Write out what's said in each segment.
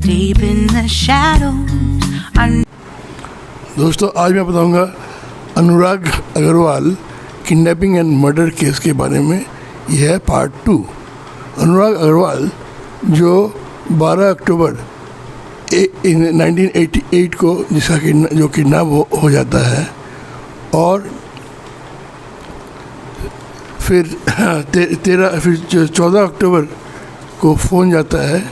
deep in the shadows. दोस्तों आज मैं बताऊंगा Anurag Agarwal kidnapping and murder case के बारे में। यह है पार्ट 2। अनुराग अग्रवाल जो 12 अक्टूबर 1988 को जिसका जो किडनैप हो जाता है और फिर 14 अक्टूबर को फ़ोन जाता है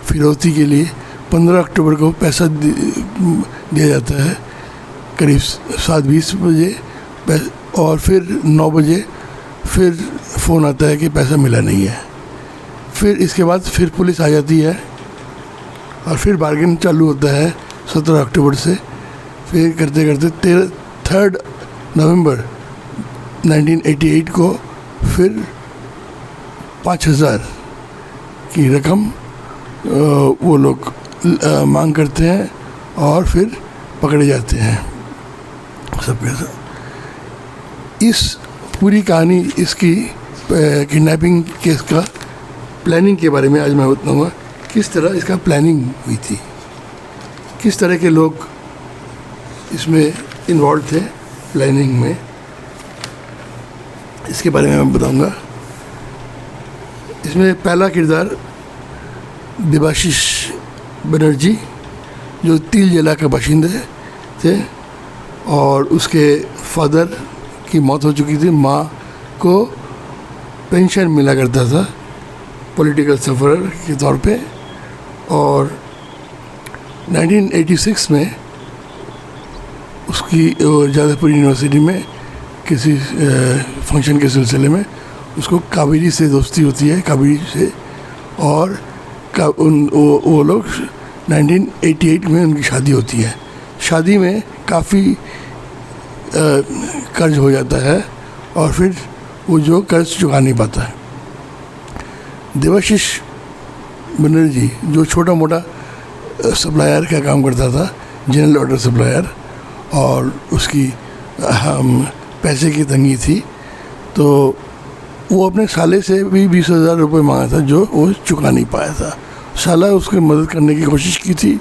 फिरौती के लिए। 15 अक्टूबर को पैसा दिया जाता है करीब 7:20 बजे और फिर 9 बजे फिर फ़ोन आता है कि पैसा मिला नहीं है। फिर इसके बाद फिर पुलिस आ जाती है और फिर बार्गेन चालू होता है 17 अक्टूबर से। फिर करते करते 3 नवंबर 1988 को फिर 5,000 की रकम वो लोग मांग करते हैं और फिर पकड़े जाते हैं सबके साथ। इस पूरी कहानी इसकी किडनैपिंग केस का प्लानिंग के बारे में आज मैं बताऊंगा। किस तरह इसका प्लानिंग हुई थी, किस तरह के लोग इसमें इन्वॉल्व थे प्लानिंग में, इसके बारे में मैं बताऊंगा। इसमें पहला किरदार देवाशीष बनर्जी जो तिल जिला के बाशिंदे थे और उसके फादर की मौत हो चुकी थी। माँ को पेंशन मिला करता था पॉलिटिकल सफरर के तौर पे और 1986 में उसकी जादवपुर यूनिवर्सिटी में किसी फंक्शन के सिलसिले में उसको कावेरी से दोस्ती होती है, कावेरी से, और वो लोग 1988 में उनकी शादी होती है। शादी में काफ़ी कर्ज हो जाता है और फिर वो जो कर्ज चुका नहीं पाता है। देवाशीष बनर्जी जो छोटा मोटा सप्लायर का काम करता था, जनरल ऑर्डर सप्लायर, और उसकी पैसे की तंगी थी तो वो अपने साले से भी 20,000 रुपये मांगा था जो वो चुका नहीं पाया था। साला उसकी मदद करने की कोशिश की थी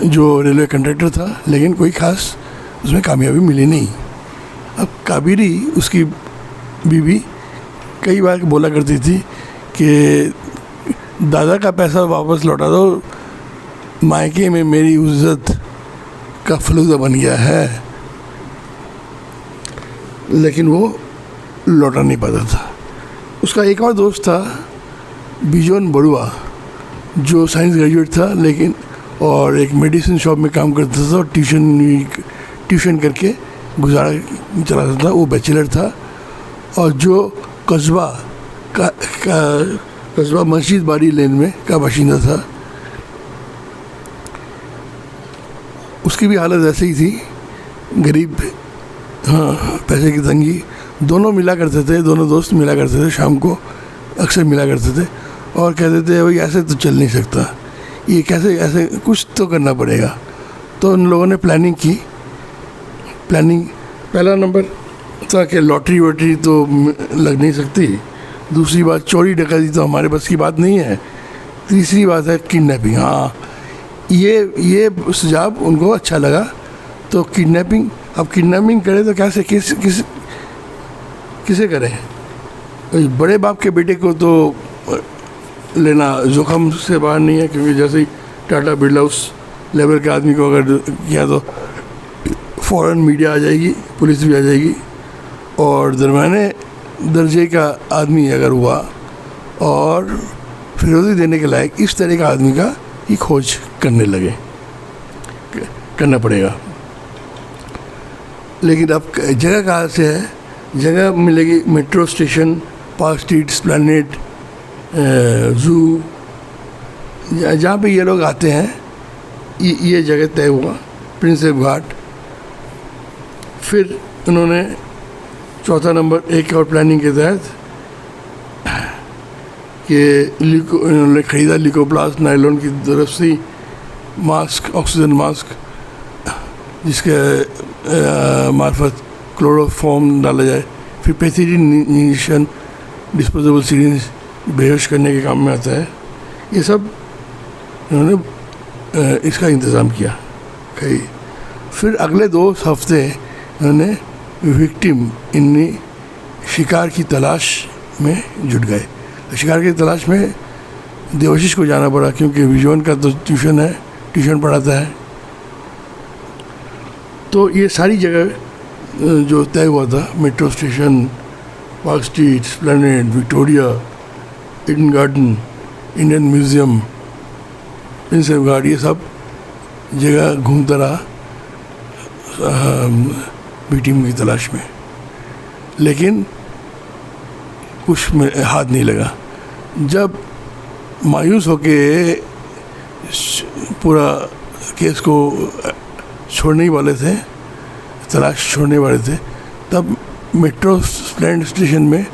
जो रेलवे कंडक्टर था, लेकिन कोई खास उसमें कामयाबी मिली नहीं। अब कावेरी उसकी बीवी कई बार बोला करती थी कि दादा का पैसा वापस लौटा दो, मायके में मेरी इज्जत का फलूदा बन गया है, लेकिन वो लौटा नहीं पाता था। उसका एक और दोस्त था बिजोन बड़ुआ जो साइंस ग्रेजुएट था लेकिन और एक मेडिसिन शॉप में काम करता था और ट्यूशन करके गुजारा चलाता था। वो बैचलर था और जो कस्बा मस्जिद बाड़ी लेन में का बाशिंदा था। उसकी भी हालत ऐसे ही थी, गरीब, हाँ, पैसे की तंगी। दोनों मिला करते थे, दोनों दोस्त मिला करते थे, शाम को अक्सर मिला करते थे और कहते थे भाई ऐसे तो चल नहीं सकता, ये कैसे, ऐसे कुछ तो करना पड़ेगा। तो उन लोगों ने प्लानिंग की। प्लानिंग पहला नंबर था कि लॉटरी वॉटरी तो लग नहीं सकती। दूसरी बात, चोरी डकैती तो हमारे बस की बात नहीं है। तीसरी बात है किडनैपिंग। हाँ, ये सुझाव उनको अच्छा लगा तो किडनैपिंग। अब किडनैपिंग करें तो कैसे, किसे करें? बड़े बाप के बेटे को तो लेना जोखम से बाहर नहीं है, क्योंकि जैसे ही टाटा बिरला उस लेवल के आदमी को अगर किया तो फ़ौरन मीडिया आ जाएगी, पुलिस भी आ जाएगी, और दरमियाने दर्जे का आदमी अगर हुआ और फिरौती देने के लायक इस तरह का आदमी का ही खोज करना पड़ेगा। लेकिन अब जगह कहाँ से है? जगह मिलेगी metro station, Park Street, Esplanade, zoo, जहाँ पे ये लोग आते हैं। ये जगह तय हुआ, प्रिंसेप घाट। फिर उन्होंने चौथा नंबर एक और प्लानिंग के तहत कि उन्होंने ख़रीदा लिकोप्लास्ट नायलॉन की तरफ से मास्क, ऑक्सीजन मास्क, जिसके मार्फत क्लोरोफॉर्म डाला जाए। फिर पेथिलिन इंजेक्शन, डिस्पोजेबल सिरिंज बेहोश करने के काम में आता है। ये सब इन्होंने इसका इंतज़ाम किया। कई फिर अगले 2 हफ्ते इन्होंने विक्टिम इन्नी शिकार की तलाश में जुट गए। शिकार की तलाश में देवाशीष को जाना पड़ा, क्योंकि विजयन का तो ट्यूशन है, ट्यूशन पढ़ाता है। तो ये सारी जगह जो तय हुआ था, metro station, Park Street, Esplanade, Victoria, Eden Garden, Indian Museum, Prinsep Ghat, ये सब जगह घूमता रहा विक्टिम की तलाश में, लेकिन कुछ में हाथ नहीं लगा। जब मायूस होके पूरा केस को छोड़ने ही वाले थे, तलाश छोड़ने वाले थे, तब मेट्रो स्टैंड स्टेशन में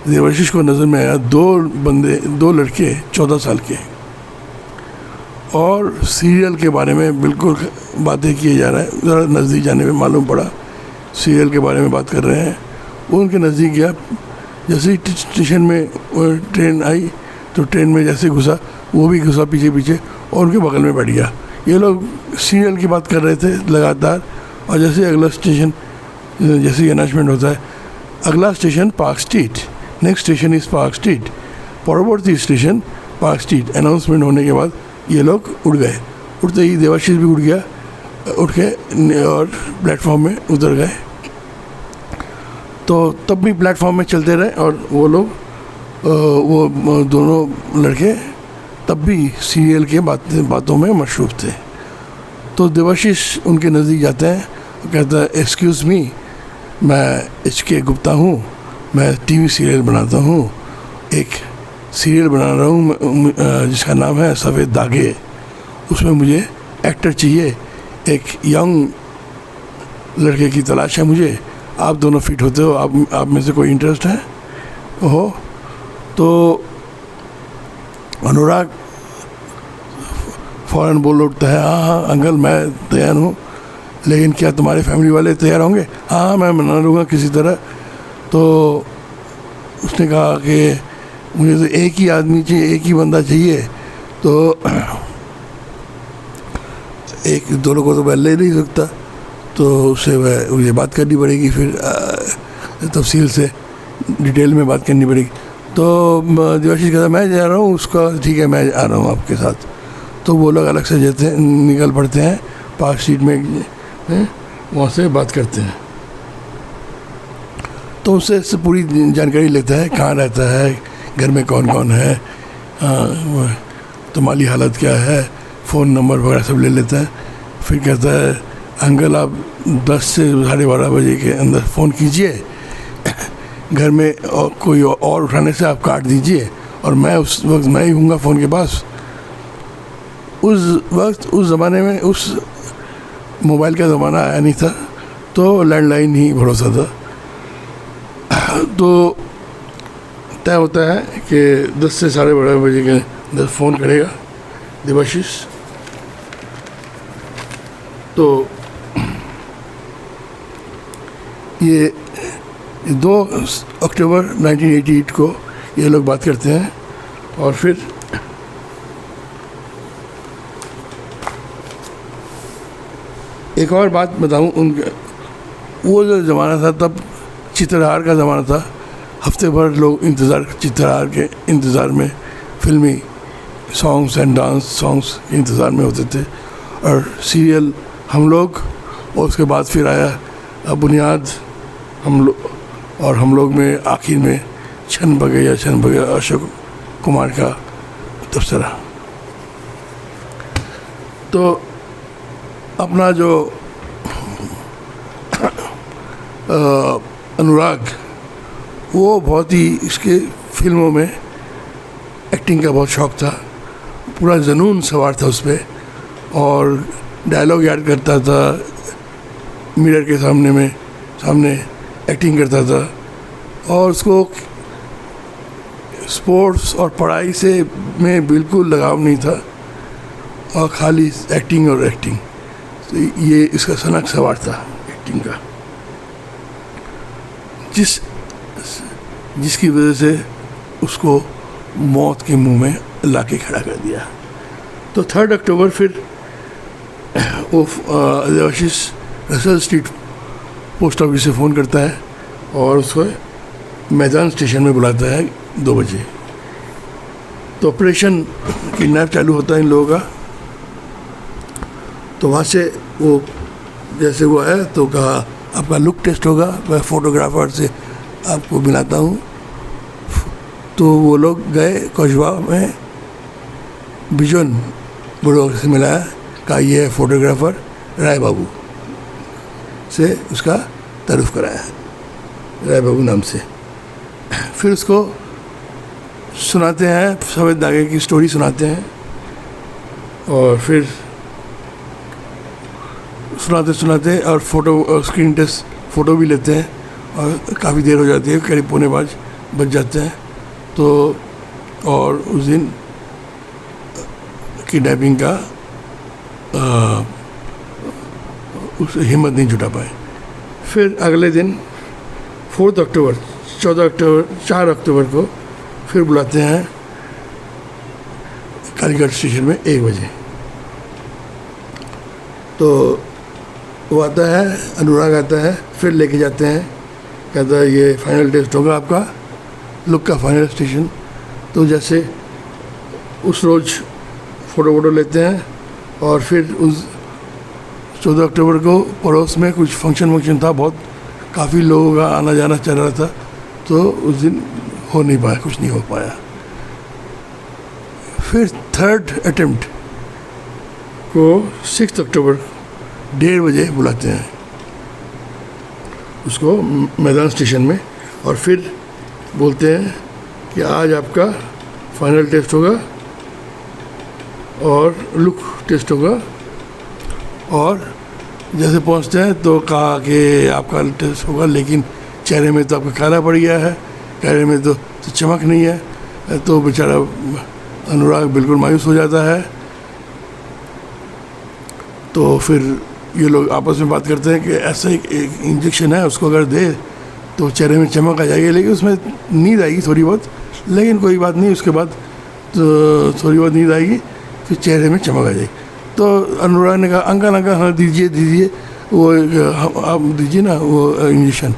देवाशीष को नज़र में आया 2 लड़के 14 साल के, और सीरियल के बारे में बिल्कुल बातें किए जा रहा है। ज़रा नज़दीक जाने में मालूम पड़ा सीरियल के बारे में बात कर रहे हैं। वो उनके नज़दीक गया, जैसे ही स्टेशन में ट्रेन आई तो ट्रेन में जैसे घुसा, वो भी घुसा पीछे पीछे और उनके बगल में बैठ गया। ये लोग सीरियल की बात कर रहे थे लगातार, और जैसे अगला स्टेशन, जैसे ही अनाउंसमेंट होता है, अगला station Park street, next station is park street, परवर्ती स्टेशन पार्क स्ट्रीट, अनाउंसमेंट होने के बाद ये लोग उड़ गए। उड़ते ही देवाशीष भी उड़ गया, उठ के और प्लेटफॉर्म में उतर गए। तो तब भी प्लेटफॉर्म में चलते रहे, और वो लोग वो दोनों लड़के तब भी सीरियल के बातों में मशरूफ़ थे। तो देवाशीष उनके नज़दीक जाते हैं, कहता है, एक्सक्यूज़ मी, मैं HK गुप्ता हूँ, मैं टीवी सीरियल बनाता हूँ, एक सीरियल बना रहा हूँ जिसका नाम है सफ़ेद धागे। उसमें मुझे एक्टर चाहिए, एक यंग लड़के की तलाश है मुझे, आप दोनों फिट होते हो, आप में से कोई इंटरेस्ट है हो? तो अनुराग फ़ौरन बोल उठता है, हाँ अंकल मैं तैयार हूँ, लेकिन क्या तुम्हारे फैमिली वाले तैयार होंगे? हाँ मैं मना लूँगा किसी तरह। तो उसने कहा कि मुझे तो एक ही आदमी चाहिए, एक ही बंदा चाहिए, तो एक दोनों को तो मैं ले नहीं सकता, तो उससे मुझे बात करनी पड़ेगी, फिर तफसील से डिटेल में बात करनी पड़ेगी। तो देवाशीष कहता मैं जा रहा हूँ, उसका ठीक है मैं आ रहा हूँ आपके साथ। तो वो लोग अलग से जाते निकल पड़ते हैं, पार्क स्ट्रीट में वहाँ से बात करते हैं। तो उससे पूरी जानकारी लेता है, कहाँ रहता है, घर में कौन कौन है, तुम्हारी हालत क्या है, फ़ोन नंबर वगैरह सब ले लेता है। फिर कहता है, अंकल आप 10 से 12:30 बजे के अंदर फ़ोन कीजिए, घर में और कोई और उठाने से आप काट दीजिए, और मैं उस वक्त मैं ही हूँगा फ़ोन के पास। उस वक्त उस ज़माने में उस मोबाइल का ज़माना आया नहीं था, तो लैंडलाइन ही भरोसा था। तो तय होता है कि 10 से 12:30 बजे के अंदर फ़ोन करेगा देवाशीष। तो ये 2 अक्टूबर 1988 को ये लोग बात करते हैं। और फिर एक और बात बताऊं, उनके वो जो ज़माना था तब चित्रहार का ज़माना था, हफ्ते भर लोग चित्रहार के इंतज़ार में, फिल्मी सॉन्ग्स एंड डांस सॉन्ग्स के इंतज़ार में होते थे। और सीरियल हम लोग, और उसके बाद फिर आया बुनियाद हम लोग में आखिर में छन बगे अशोक कुमार का तबसरा। तो अपना जो अनुराग, वो बहुत ही इसके फिल्मों में एक्टिंग का बहुत शौक़ था, पूरा जुनून सवार था उस पर, और डायलॉग याद करता था, मिरर के सामने एक्टिंग करता था, और उसको स्पोर्ट्स और पढ़ाई से में बिल्कुल लगाव नहीं था, और खाली एक्टिंग और एक्टिंग। तो ये इसका सनक सवार था एक्टिंग का, जिसकी वजह से उसको मौत के मुंह में ला के खड़ा कर दिया। तो 3 अक्टूबर फिर वो Debashish Russell street post office से फ़ोन करता है और उसको मैदान स्टेशन में बुलाता है 2 बजे। तो ऑपरेशन किडनैप चालू होता है इन लोगों का। तो वहाँ से वो जैसे वो आया तो कहा आपका लुक टेस्ट होगा, मैं फ़ोटोग्राफर से आपको मिलाता हूँ। तो वो लोग गए कौशवा में, बिजन बुढ़ो से मिलाया, कहा ये है फ़ोटोग्राफर राय बाबू से, उसका तारुफ कराया राय बाबू नाम से। फिर उसको सुनाते हैं, सफ़ेद धागे की स्टोरी सुनाते हैं और फिर सुनाते और फ़ोटो स्क्रीन टेस्ट फ़ोटो भी लेते हैं और काफ़ी देर हो जाती है, करीब 4:45 बज जाते हैं। तो और उस दिन किडनैपिंग का उस हिम्मत नहीं जुटा पाए। फिर अगले दिन 4 अक्टूबर 4 अक्टूबर को फिर बुलाते हैं कालीघाट स्टेशन में 1 बजे। तो वो आता है, अनुराग आता है, फिर लेके जाते हैं, कहता है ये फाइनल टेस्ट होगा आपका, लुक का फाइनल स्टेशन। तो जैसे उस रोज़ फ़ोटो लेते हैं और फिर उस 14 अक्टूबर को पड़ोस में कुछ फंक्शन था, बहुत काफ़ी लोगों का आना जाना चल रहा था, तो उस दिन हो नहीं पाया, कुछ नहीं हो पाया। फिर 3rd अटेम्प्ट को 6 अक्टूबर 1:30 बजे बुलाते हैं उसको मैदान स्टेशन में और फिर बोलते हैं कि आज आपका फाइनल टेस्ट होगा और लुक टेस्ट होगा। और जैसे पहुंचते हैं तो कहा कि आपका टेस्ट होगा, लेकिन चेहरे में तो आपका काला पड़ गया है, चेहरे में तो चमक नहीं है। तो बेचारा अनुराग बिल्कुल मायूस हो जाता है। तो फिर ये लोग आपस में बात करते हैं कि ऐसा एक इंजेक्शन है, उसको अगर दे तो चेहरे में चमक आ जाएगी, लेकिन उसमें नींद आएगी थोड़ी बहुत, लेकिन कोई बात नहीं, उसके बाद तो थोड़ी बहुत नींद आएगी, फिर चेहरे में चमक आ जाएगी। तो अनुराग ने कहा अंकल हाँ दीजिए वो आप दीजिए ना वो इंजेक्शन।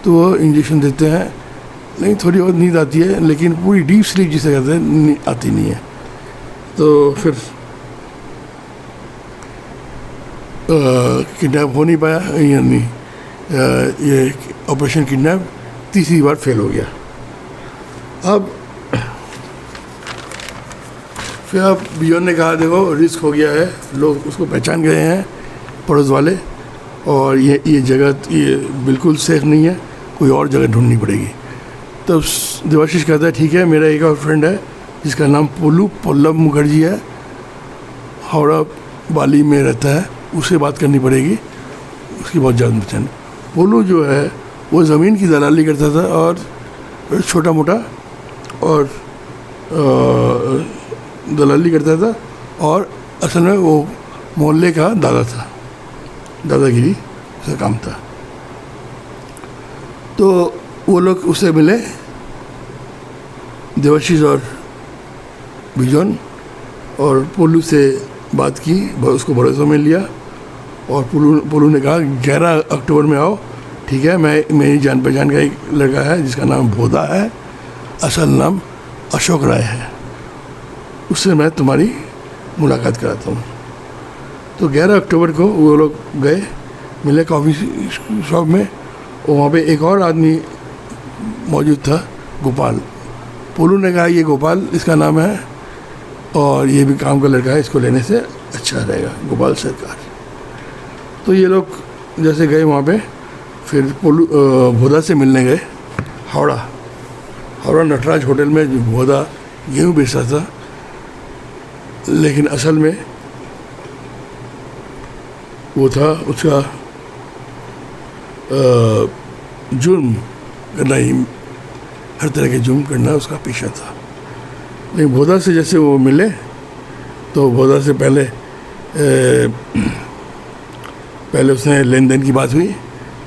तो वो इंजेक्शन देते हैं, लेकिन थोड़ी बहुत नींद आती है, लेकिन पूरी डीप स्लीप जिसे कहते हैं आती नहीं है। तो फिर किडनैप हो नहीं पाया, यानी ये ऑपरेशन किडनैप तीसरी बार फेल हो गया। अब फिर अब बिजन ने कहा देखो रिस्क हो गया है, लोग उसको पहचान गए हैं पड़ोस वाले, और ये जगह ये बिल्कुल सेफ नहीं है, कोई और जगह ढूंढनी पड़ेगी। तब देवाशीष कहता है ठीक है, मेरा एक और फ्रेंड है जिसका नाम पल्लव मुखर्जी है, हावड़ा बाली में रहता है, उससे बात करनी पड़ेगी, उसकी बहुत जान पहचान। पोलू जो है वो ज़मीन की दलाली करता था और छोटा मोटा और दलाली करता था, और असल में वो मोहल्ले का दादा था, दादागिरी का काम था। तो वो लोग उससे मिले, देवाशीष और बिजन, और पोलू से बात की, उसको भरोसा में लिया, और पोलू ने कहा 11 अक्टूबर में आओ, ठीक है, मेरी जान पहचान का एक लड़का है जिसका नाम भोदा है, असल नाम अशोक राय है, उससे मैं तुम्हारी मुलाकात कराता हूँ। तो 11 अक्टूबर को वो लोग गए, मिले कॉफ़ी शॉप में, और वहाँ पे एक और आदमी मौजूद था, गोपाल। पोलू ने कहा ये गोपाल इसका नाम है और ये भी काम का लड़का है, इसको लेने से अच्छा रहेगा, गोपाल सरकार। तो ये लोग जैसे गए वहाँ पे, फिर भोदा से मिलने गए हावड़ा नटराज होटल में। जो भोदा गेहूँ बेचता था, लेकिन असल में वो था उसका जुर्म करना ही, हर तरह के जुर्म करना उसका पेशा था। लेकिन भोदा से जैसे वो मिले तो भोदा से पहले उसने लेन देन की बात हुई,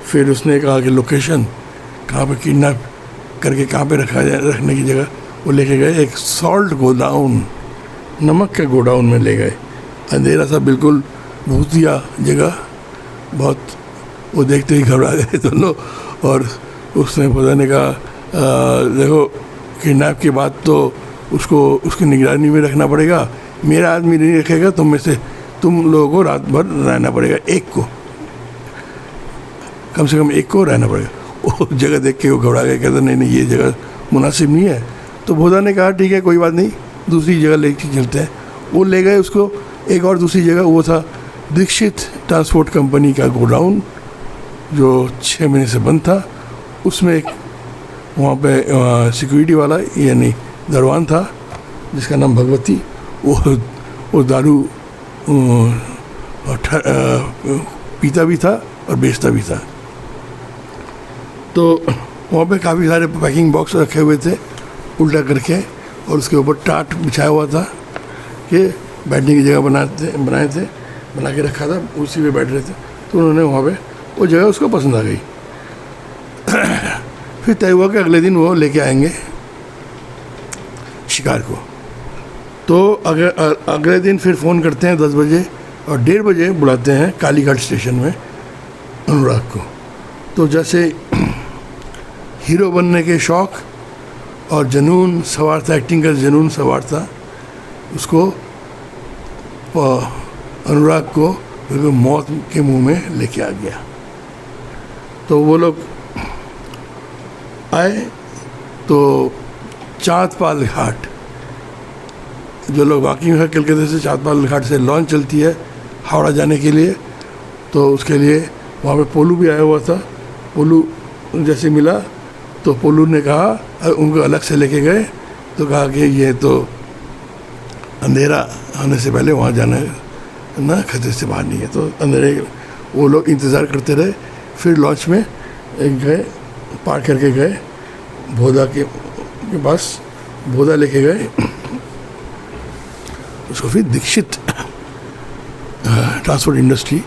फिर उसने कहा कि लोकेशन कहाँ पे किडनैप करके कहाँ पे रखने की जगह वो लेके गए एक सॉल्ट गोडाउन नमक के गोडाउन में ले गए। अंधेरा सा बिल्कुल भूतिया जगह, बहुत, वो देखते ही घबरा गए दोनों। और उसने पता ने कहा देखो किडनैप के बाद तो उसको उसकी निगरानी में रखना पड़ेगा, मेरा आदमी नहीं रखेगा, तुम में से तुम लोगों को रात भर रहना पड़ेगा, एक को कम से कम एक को रहना पड़ेगा। वो जगह देख के वो घबरा गए, कहते नहीं नहीं ये जगह मुनासिब नहीं है। तो भोदा ने कहा ठीक है कोई बात नहीं, दूसरी जगह ले चलते हैं। वो ले गए उसको एक और दूसरी जगह, वो था दीक्षित ट्रांसपोर्ट कंपनी का गोडाउन जो 6 महीने से बंद था। उसमें एक वहाँ पे सिक्योरिटी वाला यानी दरवान था जिसका नाम भगवती, वो दारू पीता भी था और बेचता भी था। तो वहाँ पे काफ़ी सारे पैकिंग बॉक्स रखे हुए थे उल्टा करके, और उसके ऊपर टाट बिछाया हुआ था कि बैठने की जगह बना के रखा था, उसी पे बैठ रहे थे। तो उन्होंने वहाँ पे वो जगह उसको पसंद आ गई। फिर तय हुआ कि अगले दिन वो लेके आएंगे शिकार को। तो अगले दिन फिर फ़ोन करते हैं 10 बजे और 1:30 बजे बुलाते हैं कालीघाट स्टेशन में अनुराग को। तो जैसे हीरो बनने के शौक़ और जुनून सवार था, एक्टिंग का जुनून सवार था, उसको अनुराग को बिल्कुल मौत के मुंह में लेके आ गया। तो वो लोग आए तो चाँदपाल घाट, जो लोग वाकई में कलकत्ते से चाँदपाल घाट से लॉन्च चलती है हावड़ा जाने के लिए, तो उसके लिए वहाँ पे पोलू भी आया हुआ था। पोलू जैसे मिला तो पोलू ने कहा, उनको अलग से लेके गए तो कहा कि ये तो अंधेरा होने से पहले वहाँ जाना ना, खतरे से बाहर नहीं है। तो अंधेरे वो लोग इंतज़ार करते रहे। फिर लॉन्च में गए, पार करके गए भोदा के पास, भोदा लेके गए उसको, फिर दीक्षित ट्रांसपोर्ट इंडस्ट्री।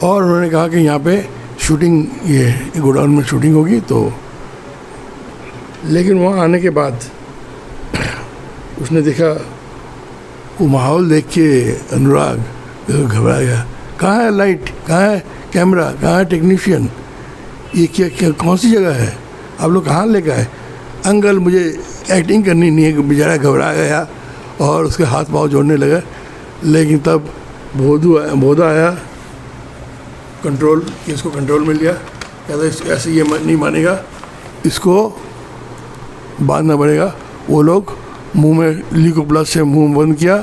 और उन्होंने कहा कि यहाँ पे शूटिंग, ये गोडाउन में शूटिंग होगी। तो लेकिन वहाँ आने के बाद उसने देखा, वो माहौल देख के अनुराग घबरा गया। कहाँ है लाइट, कहाँ है कैमरा, कहाँ है टेक्नीशियन, ये क्या कौन सी जगह है, आप लोग कहाँ लेकर आए? अंकल मुझे एक्टिंग करनी नहीं है। बेचारा घबरा गया और उसके हाथ पाँव जोड़ने लगा। लेकिन तब भोदा आया, कंट्रोल, इसको कंट्रोल में लिया, कहता ऐसे ये नहीं मानेगा, इसको बांधना पड़ेगा। वो लोग मुंह में लीको प्लस से मुंह बंद किया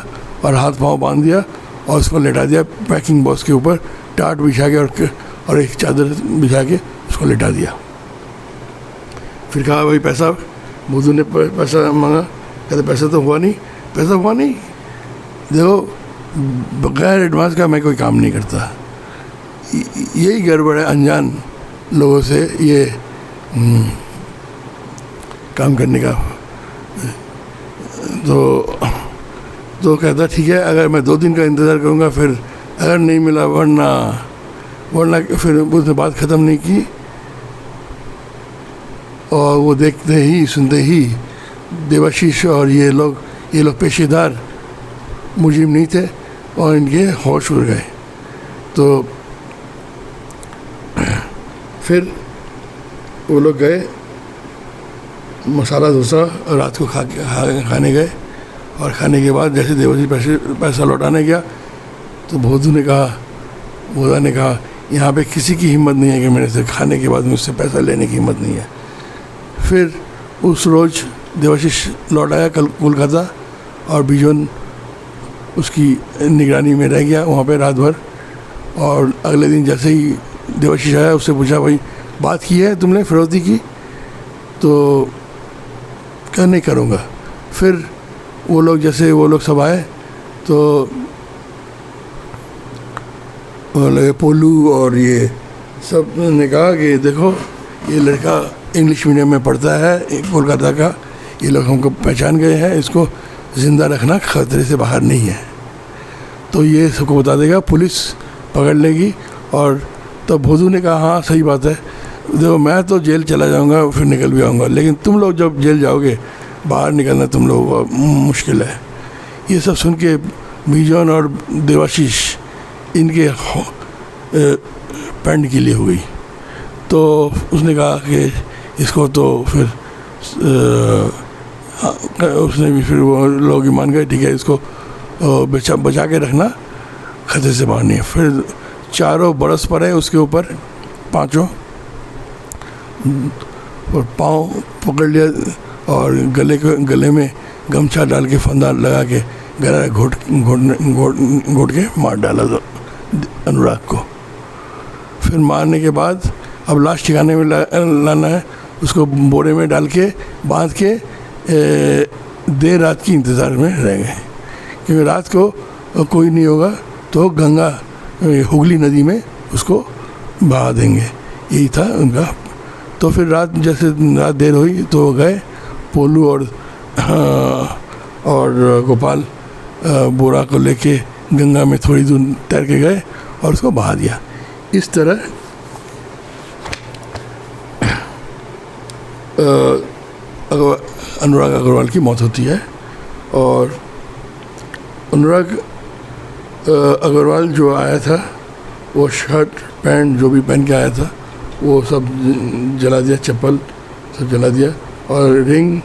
और हाथ पाँव बांध दिया और उसको लेटा दिया पैकिंग बॉक्स के ऊपर, टाट बिछा के और एक चादर बिछा के उसको लेटा दिया। फिर कहा भाई पैसा, बुद्धू ने पैसा मांगा, कहते पैसा तो हुआ नहीं, पैसा हुआ नहीं, देखो बगैर एडवांस का मैं कोई काम नहीं करता। यही गड़बड़ है अनजान लोगों से ये काम करने का। तो कहता ठीक है, अगर मैं 2 दिन का इंतज़ार करूँगा, फिर अगर नहीं मिला वरना फिर उसने बात ख़त्म नहीं की। और वो देखते ही सुनते ही देवाशीष और ये लोग पेशेदार मुजरिम नहीं थे और इनके होश उड़ गए। तो फिर वो लोग गए मसाला डोसा रात को खाने गए। और खाने के बाद जैसे देवाशीष पैसा लौटाने गया तो भोदा ने कहा यहाँ पे किसी की हिम्मत नहीं है कि मेरे से खाने के बाद मुझसे पैसा लेने की हिम्मत नहीं है। फिर उस रोज़ देवाशीष लौट आया कोलकाता और बिजोन उसकी निगरानी में रह गया वहाँ पे रात भर। और अगले दिन जैसे ही देवाशीष आया, उससे पूछा भाई बात की है तुमने फिरौती की? तो क्या नहीं करूँगा। फिर वो लोग सब आए तो पोलू और ये सब ने कहा कि देखो ये लड़का इंग्लिश मीडियम में पढ़ता है कोलकाता का, ये लोग हमको पहचान गए हैं, इसको ज़िंदा रखना खतरे से बाहर नहीं है। तो ये सबको बता देगा, पुलिस पकड़ लेगी। और तब भोदू ने कहा हाँ सही बात है, देखो मैं तो जेल चला जाऊंगा फिर निकल भी आऊँगा, लेकिन तुम लोग जब जेल जाओगे बाहर निकलना तुम लोगों को मुश्किल है। ये सब सुन के बीजन और देवाशीष इनके पैंट गीली हो गई। तो उसने कहा कि इसको तो फिर उसने भी फिर वो लोग ही मान गए, ठीक है इसको बचा के रखना, खतरे से बाहर नहीं है। फिर चारों बरस पड़े उसके ऊपर, पांचों, और पाँव पकड़ लिया और गले में गमछा डाल के फंदा लगा के गला घोट के मार डाला अनुराग को। फिर मारने के बाद अब लाश ठिकाने में लाना है, उसको बोरे में डाल के बांध के देर रात की इंतज़ार में रह गए, क्योंकि रात को कोई नहीं होगा तो गंगा हुगली नदी में उसको बहा देंगे, यही था उनका। तो फिर रात देर हुई तो गए पोलू और गोपाल बोरा को लेके गंगा में थोड़ी दूर तैर के गए और उसको बहा दिया। इस तरह अनुराग अग्रवाल की मौत होती है। और अनुराग अग्रवाल जो आया था, वो शर्ट पैंट जो भी पहन के आया था वो सब जला दिया, चप्पल सब जला दिया, और रिंग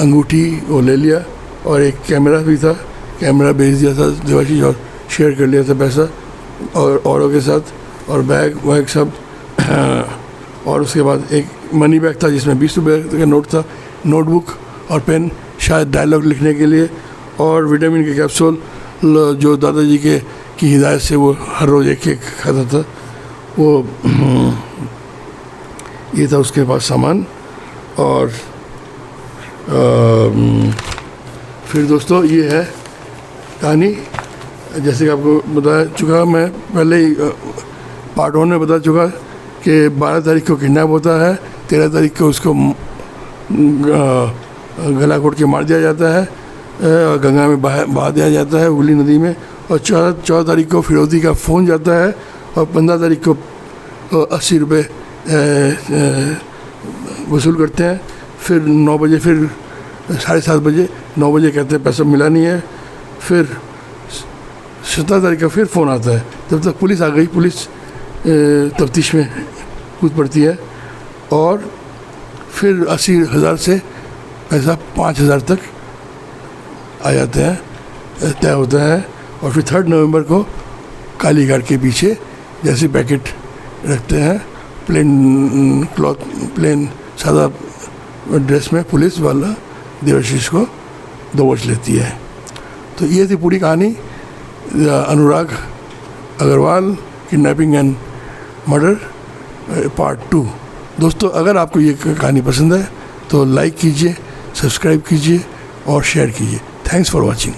अंगूठी वो ले लिया, और एक कैमरा भी था, कैमरा बेच दिया था देवाशीष और शेयर कर लिया था पैसा और औरों के साथ, और बैग वैग सब। और उसके बाद एक मनी बैग था जिसमें 20 रुपये का नोट था, नोटबुक और पेन, शायद डायलॉग लिखने के लिए, और विटामिन के कैप्सूल जो दादाजी की हिदायत से वो हर रोज़ एक खाता था, वो ये था उसके पास सामान। और फिर दोस्तों ये है कहानी, जैसे कि आपको बता चुका मैं पहले ही पार्ट 1 में बता चुका कि 12 तारीख को किडनैप होता है, 13 तारीख को उसको गला घोट के मार दिया जाता है, गंगा में बहा दिया जाता है हुगली नदी में, और 14 तारीख को फिरौती का फ़ोन जाता है, और 15 तारीख को 80 रुपये वसूल करते हैं। फिर 9 बजे, फिर 7:30 बजे, 9 बजे कहते हैं पैसा मिला नहीं है। फिर 17 तारीख का फिर फ़ोन आता है, तब तक पुलिस आ गई, पुलिस तफ्तीश में कूद पड़ती है, और फिर 80,000 से पैसा 5,000 तक आ जाते हैं, तय होता है। और फिर 3 नवंबर को काली घाट के पीछे जैसे पैकेट रखते हैं, प्लेन सादा ड्रेस में पुलिस वाला देवाशीष को दबोच लेती है। तो ये थी पूरी कहानी, Anurag Agarwal kidnapping and murder part 2। दोस्तों अगर आपको ये कहानी पसंद है तो लाइक कीजिए, सब्सक्राइब कीजिए और शेयर कीजिए। Thanks for watching.